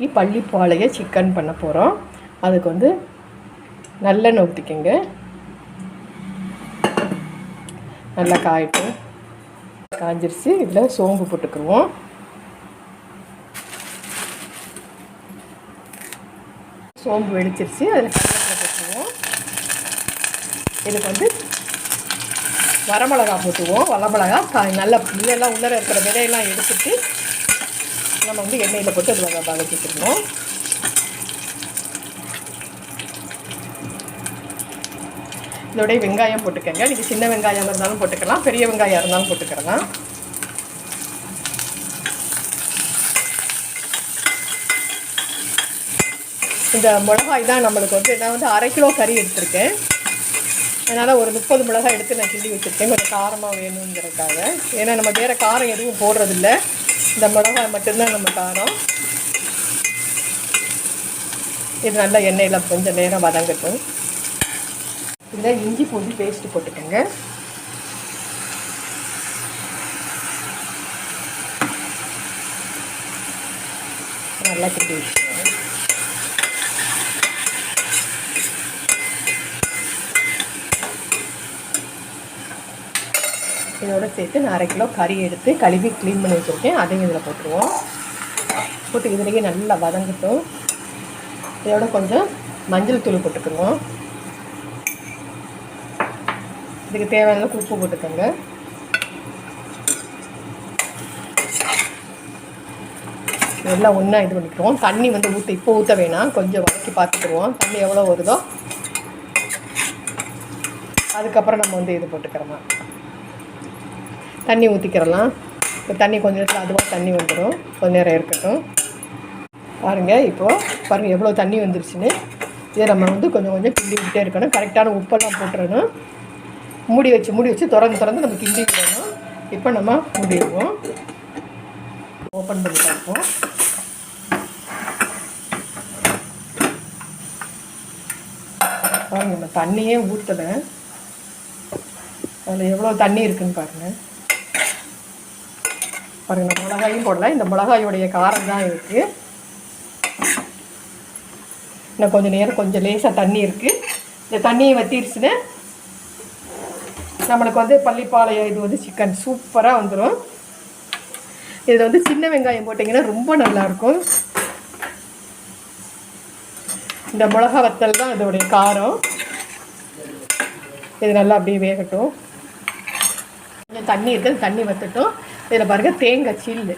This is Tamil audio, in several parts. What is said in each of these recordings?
இன்றைக்கி பள்ளிப்பாளைய சிக்கன் பண்ண போகிறோம். அதுக்கு வந்து நல்லெண்ணெய் ஊற்றிக்கங்க. நல்லா காஞ்சிருச்சு. இதில் சோம்பு போட்டுக்குருவோம். சோம்பு வெடிச்சிருச்சு. அதில் கருவேப்பிலை போட்டுருவோம். இதுக்கு வந்து வரமிளகா போட்டுருவோம். வரமிளகா நல்லா இதெல்லாம் உள்ளே இருக்கிற விதையெல்லாம் எடுத்துட்டு நம்ம வந்து எண்ணெயில் போட்டு அதில் வதக்கிட்டுருவோம். இதோடைய வெங்காயம் போட்டுக்கங்க. நீங்கள் சின்ன வெங்காயம் இருந்தாலும் போட்டுக்கலாம், பெரிய வெங்காயம் இருந்தாலும் போட்டுக்கலாம். இந்த மிளகாய் தான் நம்மளுக்கு வந்து நான் வந்து 1/2 கிலோ கறி எடுத்திருக்கேன். அதனால் ஒரு 30 மிளகாய் எடுத்து நான் கிள்ளி வச்சுருக்கேன். கொஞ்சம் காரமாக வேணுங்கிறதுக்காக. ஏன்னா நம்ம வேறு காரம் எதுவும் போடுறதில்ல, இந்த மிளகாய் மட்டும்தான் நம்ம காரம். இது நல்லா எண்ணெயில் கொஞ்சம் நேரம் வதங்கட்டும். இதில் இஞ்சி பூண்டு பேஸ்ட்டு போட்டுக்கோங்க. நல்லா கிண்டி வச்சுக்கோங்க. இதோடு சேர்த்து நான் 1/2 கிலோ கறி எடுத்து கழுவி க்ளீன் பண்ணி வச்சுருக்கேன். அதையும் இதில் போட்டுருவோம். போட்டு இதுலேயே நல்லா வதங்கட்டும். இதோட கொஞ்சம் மஞ்சள் தூள் போட்டுக்குவோம். இதுக்கு தேவையான உப்பு போட்டுக்கோங்க. எல்லாம் ஒன்றா இது பண்ணிக்குவோம். தண்ணி வந்து இப்போ ஊற்ற வேணாம், கொஞ்சம் வதக்கி பார்த்துக்குருவோம். தண்ணி எவ்வளோ வருதோ அதுக்கப்புறம் நம்ம வந்து இது போட்டுக்கிறோமா தண்ணி ஊற்றிக்கிறலாம். இப்போ தண்ணி கொஞ்சம் நேரத்தில் அதுவாக தண்ணி வந்துடும். கொஞ்சம் நேரம் இருக்கட்டும். பாருங்கள், இப்போது பாருங்கள் எவ்வளோ தண்ணி வந்துருச்சுன்னு. இதை நம்ம வந்து கொஞ்சம் கொஞ்சம் கிண்டி விட்டே இருக்கணும். கரெக்டான உப்பெல்லாம் போட்டுறணும். மூடி வச்சு திறந்து நம்ம கிண்டி விடணும். இப்போ நம்ம மூடிடுவோம். ஓப்பன் பண்ணி பார்ப்போம். பாருங்கள், நம்ம தண்ணியே ஊற்றலை. அதில் எவ்வளோ தண்ணி இருக்குதுன்னு பாருங்கள். பாருங்கள், நான் மிளகாயும் போடலை. இந்த மிளகாயோடைய காரம் தான் இருக்குது. இன்னும் கொஞ்சம் நேரம் கொஞ்சம் லேசாக தண்ணி இருக்குது. இந்த தண்ணியை வற்றிடுச்சுன்னா நம்மளுக்கு வந்து பள்ளிப்பாளையம் இது வந்து சிக்கன் சூப்பராக வந்துடும். இதில் வந்து சின்ன வெங்காயம் போட்டிங்கன்னா ரொம்ப நல்லாயிருக்கும். இந்த மிளகா வத்தல் தான் இதோடைய காரம். இது நல்லா அப்படியே வேகட்டும். கொஞ்சம் தண்ணி இருக்குது, தண்ணி வற்றட்டும். இதில் பாருங்கள், தேங்காய் சில்லு.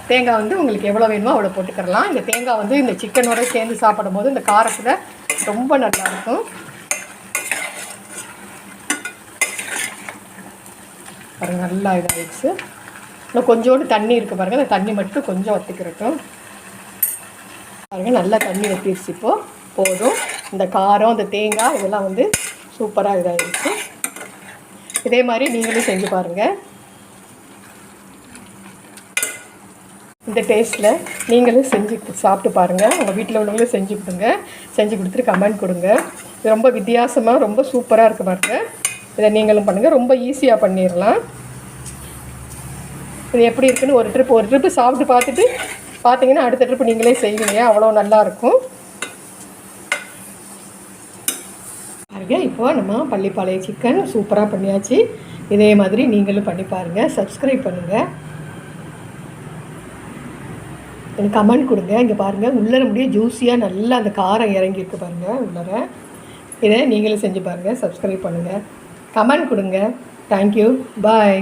தேங்காய் வந்து உங்களுக்கு எவ்வளோ வேணுமோ அவ்வளோ போட்டுக்கிறலாம். இந்த தேங்காய் வந்து இந்த சிக்கனோட சேர்ந்து சாப்பிடும் போது இந்த காரத்தில் ரொம்ப நல்லாயிருக்கும். பாருங்கள், நல்லா இதாகிடுச்சு. இன்னும் கொஞ்சோண்டு தண்ணி இருக்குது பாருங்கள். அந்த தண்ணி மட்டும் கொஞ்சம் வற்றிக்கிறட்டும். பாருங்கள், நல்லா தண்ணி வற்றிடுச்சு. இப்போது போதும். இந்த காரம், இந்த தேங்காய் இதெல்லாம் வந்து சூப்பராக இதாகிடுச்சு. இதே மாதிரி நீங்களும் செஞ்சு பாருங்கள். இந்த டேஸ்ட்டில் நீங்களும் செஞ்சு சாப்பிட்டு பாருங்கள். உங்கள் வீட்டில் உள்ளவங்களும் செஞ்சு கொடுங்க. செஞ்சு கொடுத்துட்டு கமெண்ட் கொடுங்க. இது ரொம்ப வித்தியாசமாக ரொம்ப சூப்பராக இருக்குது பாருங்கள். இதை நீங்களும் பண்ணுங்கள். ரொம்ப ஈஸியாக பண்ணிடலாம். இது எப்படி இருக்குன்னு ஒரு ட்ரிப்பு சாப்பிட்டு பார்த்துட்டு பார்த்தீங்கன்னா அடுத்த ட்ரிப்பு நீங்களே செய்வீங்க. அவ்வளோ நல்லாயிருக்கும். பாருங்க, இப்போ நம்ம பள்ளிப்பாளைய சிக்கன் சூப்பராக பண்ணியாச்சு. இதே மாதிரி நீங்களும் பண்ணி பாருங்கள். சப்ஸ்கிரைப் பண்ணுங்கள். எனக்கு கமெண்ட் கொடுங்க. இங்கே பாருங்கள், உள்ளர முடிய ஜூஸியாக நல்லா அந்த காரம் இறங்கியிருக்கு பாருங்கள் உள்ளர. இதை நீங்களும் செஞ்சு பாருங்கள். சப்ஸ்கிரைப் பண்ணுங்கள். கமெண்ட் கொடுங்க. தேங்க்யூ. பாய்.